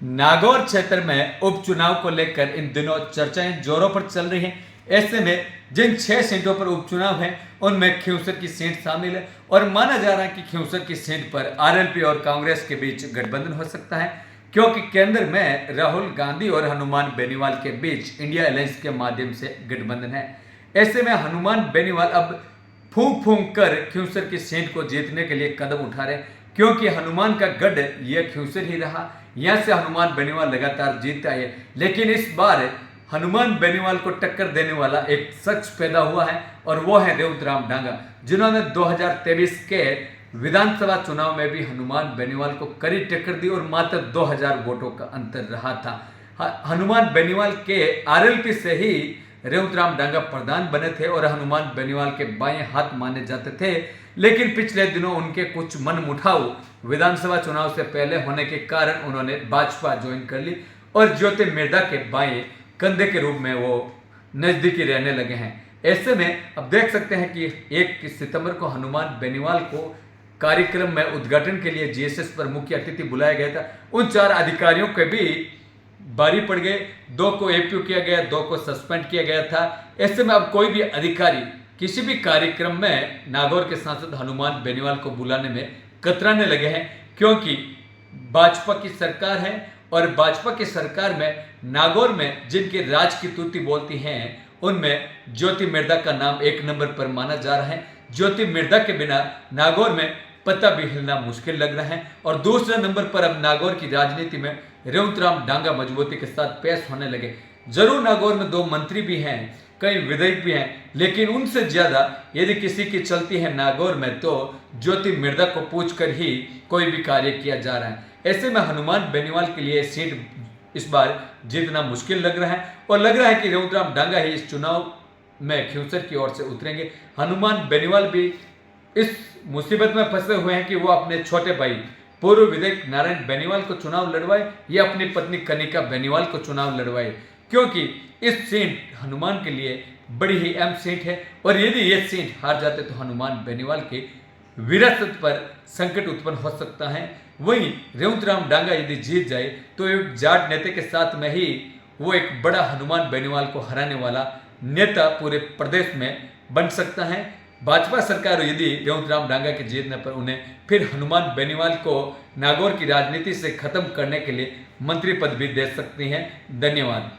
नागौर क्षेत्र में उपचुनाव को लेकर इन दिनों चर्चाएं जोरों पर चल रही हैं। ऐसे में जिन 6 सीटों पर उपचुनाव हैं उनमें खिंवसर की सीट शामिल है और माना जा रहा है कि खिंवसर की सीट पर आरएलपी और कांग्रेस के बीच गठबंधन हो सकता है, क्योंकि केंद्र में राहुल गांधी और हनुमान बेनीवाल के बीच इंडिया अलायंस के माध्यम से गठबंधन है। ऐसे में हनुमान बेनीवाल अब फूंक फूंक कर खिंवसर की सीट को जीतने के लिए कदम उठा रहे, क्योंकि हनुमान का गढ़ यह खिंवसर ही रहा। यहां से हनुमान बेनीवाल लगातार जीतते आए, लेकिन इस बार हनुमान बेनीवाल को टक्कर देने वाला एक शख्स पैदा हुआ है और वो है रेवतराम डांगा, जिन्होंने 2023 के विधानसभा चुनाव में भी हनुमान बेनीवाल को कड़ी टक्कर दी और मात्र 2000 वोटों का अंतर रहा था। हनुमान बेनीवाल के आरएलपी से ही रेवतराम डांगा प्रधान बने थे और हनुमान बेनीवाल के बाएं हाथ माने जाते थे, लेकिन पिछले दिनों उनके कुछ मनमुटाव विधानसभा चुनाव से पहले होने के कारण उन्होंने भाजपा ज्वाइन कर ली और ज्योति मिर्धा के बाएं कंधे के रूप में वो नजदीकी रहने लगे हैं। ऐसे में अब देख सकते हैं कि 1 सितंबर को हनुमान बेनीवाल को कार्यक्रम में उद्घाटन के लिए जीएसएस पर मुख्य अतिथि बुलाया गया था। उन 4 अधिकारियों के भी बारी पड़ गए, 2 को एपीयू किया गया, 2 को सस्पेंड किया गया था। ऐसे में अब कोई भी अधिकारी किसी भी कार्यक्रम में नागौर के सांसद हनुमान बेनीवाल को बुलाने में कतराने लगे हैं, क्योंकि भाजपा की सरकार है और भाजपा की सरकार में नागौर में जिनके राज की तूती बोलती हैं उनमें ज्योति मिर्धा का नाम 1 नंबर पर माना जा रहा है। ज्योति मिर्धा के बिना नागौर में पता भी हिलना मुश्किल लग रहा है और दूसरे नंबर पर अब नागौर की राजनीति में रेवतराम डांगा मजबूती के साथ पेश होने लगे। जरूर नागौर में 2 मंत्री भी हैं, कई विधायक भी हैं, लेकिन उनसे ज्यादा यदि किसी की चलती है नागौर में तो ज्योति मिर्धा को पूछकर ही कोई भी कार्य किया जा रहा है। ऐसे में हनुमान बेनीवाल के लिए सीट इस बार जीतना मुश्किल लग रहा है और लग रहा है कि रेवतराम डांगा ही इस चुनाव में खिंवसर की ओर से उतरेंगे। हनुमान बेनीवाल भी इस मुसीबत में फंसे हुए हैं कि वो अपने छोटे भाई पूर्व विधायक नारायण बेनीवाल को चुनाव लड़वाए या अपनी पत्नी कनिका बेनीवाल को चुनाव लड़वाए, क्योंकि इस सीट हनुमान के लिए बड़ी ही अहम सीट है और यदि ये सीट हार जाते तो हनुमान बेनीवाल के विरासत पर संकट उत्पन्न हो सकता है। वहीं रेवतराम डांगा यदि जीत जाए तो एक जाट नेता के साथ में ही वो एक बड़ा हनुमान बेनीवाल को हराने वाला नेता पूरे प्रदेश में बन सकता है। भाजपा सरकार यदि रेवतराम डांगा के जीतने पर उन्हें फिर हनुमान बेनीवाल को नागौर की राजनीति से खत्म करने के लिए मंत्री पद भी दे सकती है। धन्यवाद।